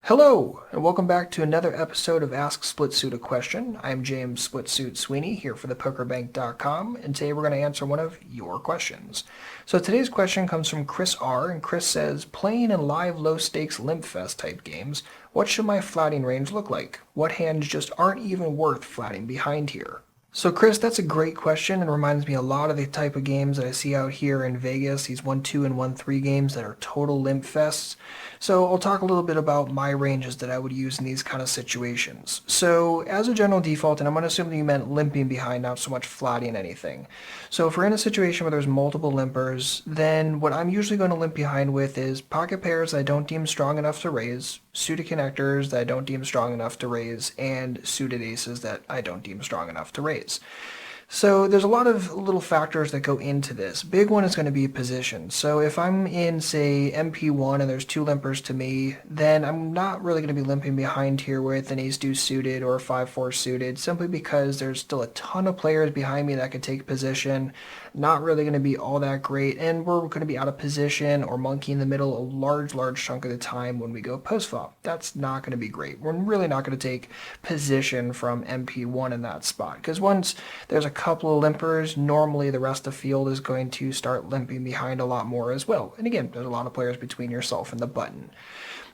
Hello, and welcome back to another episode of Ask SplitSuit a Question. I'm James SplitSuit Sweeney here for thepokerbank.com, and today we're going to answer one of your questions. So today's question comes from Chris R, and Chris says, playing in live low-stakes Limp Fest type games, what should my flatting range look like? What hands just aren't even worth flatting behind here? So Chris, that's a great question and reminds me a lot of the type of games that I see out here in Vegas, these 1-2 and 1-3 games that are total limp fests. So I'll talk a little bit about my ranges that I would use in these kind of situations. So as a general default, and I'm going to assume that you meant limping behind, not so much flatting anything. So if we're in a situation where there's multiple limpers, then what I'm usually going to limp behind with is pocket pairs that I don't deem strong enough to raise, suited connectors that I don't deem strong enough to raise, and suited aces that I don't deem strong enough to raise. So there's a lot of little factors that go into this. Big one is going to be position. So if I'm in, say, MP1 and there's two limpers to me, then I'm not really going to be limping behind here with an ace-deuce suited or a 5-4 suited, simply because there's still a ton of players behind me that could take position. Not really going to be all that great, and we're going to be out of position or monkey in the middle a large chunk of the time when we go post-flop. That's not going to be great. We're really not going to take position from MP1 in that spot, because once there's a couple of limpers, normally the rest of the field is going to start limping behind a lot more as well. And again, there's a lot of players between yourself and the button.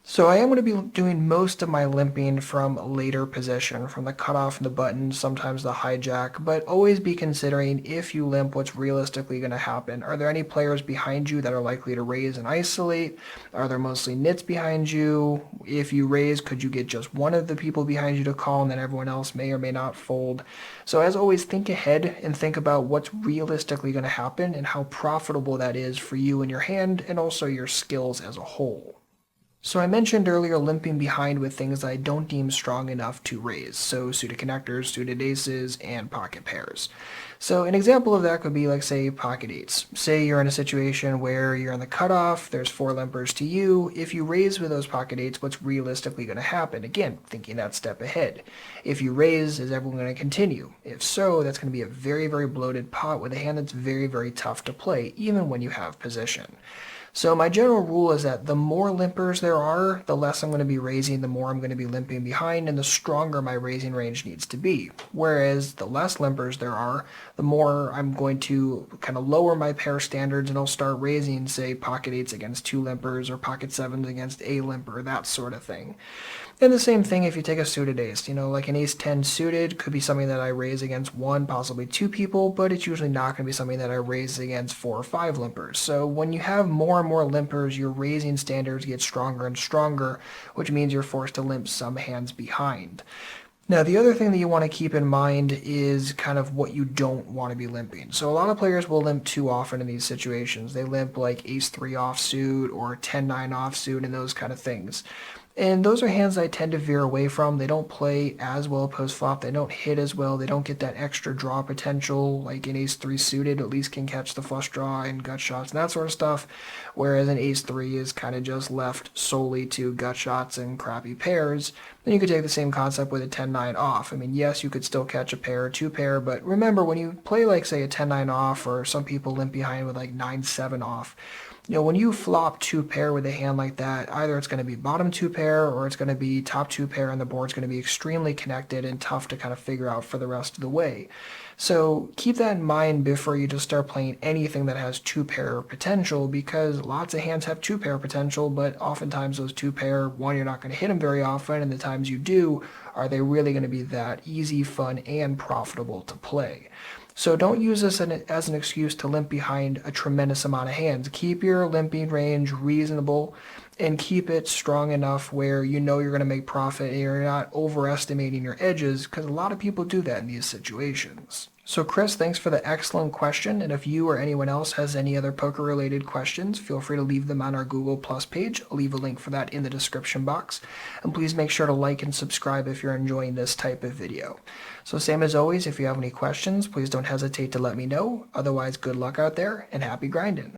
So I am going to be doing most of my limping from later position, from the cutoff and the button, sometimes the hijack, but always be considering if you limp what's realistically going to happen. Are there any players behind you that are likely to raise and isolate? Are there mostly nits behind you? If you raise, could you get just one of the people behind you to call and then everyone else may or may not fold? So as always, think ahead and think about what's realistically going to happen and how profitable that is for you and your hand and also your skills as a whole. So I mentioned earlier limping behind with things I don't deem strong enough to raise, so suited connectors, suited aces, and pocket pairs. So an example of that could be like, say, pocket eights. Say you're in a situation where you're in the cutoff, there's four limpers to you. If you raise with those pocket eights, what's realistically going to happen? Again, thinking that step ahead. If you raise, is everyone going to continue? If so, that's going to be a very bloated pot with a hand that's very tough to play, even when you have position. So my general rule is that the more limpers there are, the less I'm going to be raising, the more I'm going to be limping behind, and the stronger my raising range needs to be. Whereas the less limpers there are, the more I'm going to kind of lower my pair standards, and I'll start raising, say, pocket eights against two limpers or pocket sevens against a limper, that sort of thing. And the same thing if you take a suited ace, like an ace 10 suited could be something that I raise against one, possibly two people, but it's usually not going to be something that I raise against 4 or 5 limpers. So when you have more and more limpers, your raising standards get stronger and stronger, which means you're forced to limp some hands behind. Now, the other thing that you want to keep in mind is kind of what you don't want to be limping. So a lot of players will limp too often in these situations. They limp like ace-3 offsuit or 10-9 offsuit and those kind of things. And those are hands I tend to veer away from. They don't play as well post-flop. They don't hit as well. They don't get that extra draw potential, like an ace-3 suited at least can catch the flush draw and gut shots and that sort of stuff, whereas an ace-3 is kind of just left solely to gut shots and crappy pairs. Then you could take the same concept with a 10-9 off. I mean, yes, you could still catch a pair or two pair, but remember when you play like, say, a 10-9 off, or some people limp behind with like 9-7 off, when you flop two pair with a hand like that, either it's going to be bottom two pair or it's going to be top two pair, and the board's going to be extremely connected and tough to kind of figure out for the rest of the way. So keep that in mind before you just start playing anything that has two pair potential, because lots of hands have two pair potential, but oftentimes those two pair, one, you're not going to hit them very often, and the times you do, are they really going to be that easy, fun, and profitable to play? So don't use this as an excuse to limp behind a tremendous amount of hands. Keep your limping range reasonable and keep it strong enough where you know you're going to make profit and you're not overestimating your edges, because a lot of people do that in these situations. So Chris, thanks for the excellent question, and if you or anyone else has any other poker-related questions, feel free to leave them on our Google Plus page. I'll leave a link for that in the description box. And please make sure to like and subscribe if you're enjoying this type of video. So same as always, if you have any questions, please don't hesitate to let me know. Otherwise, good luck out there, and happy grinding.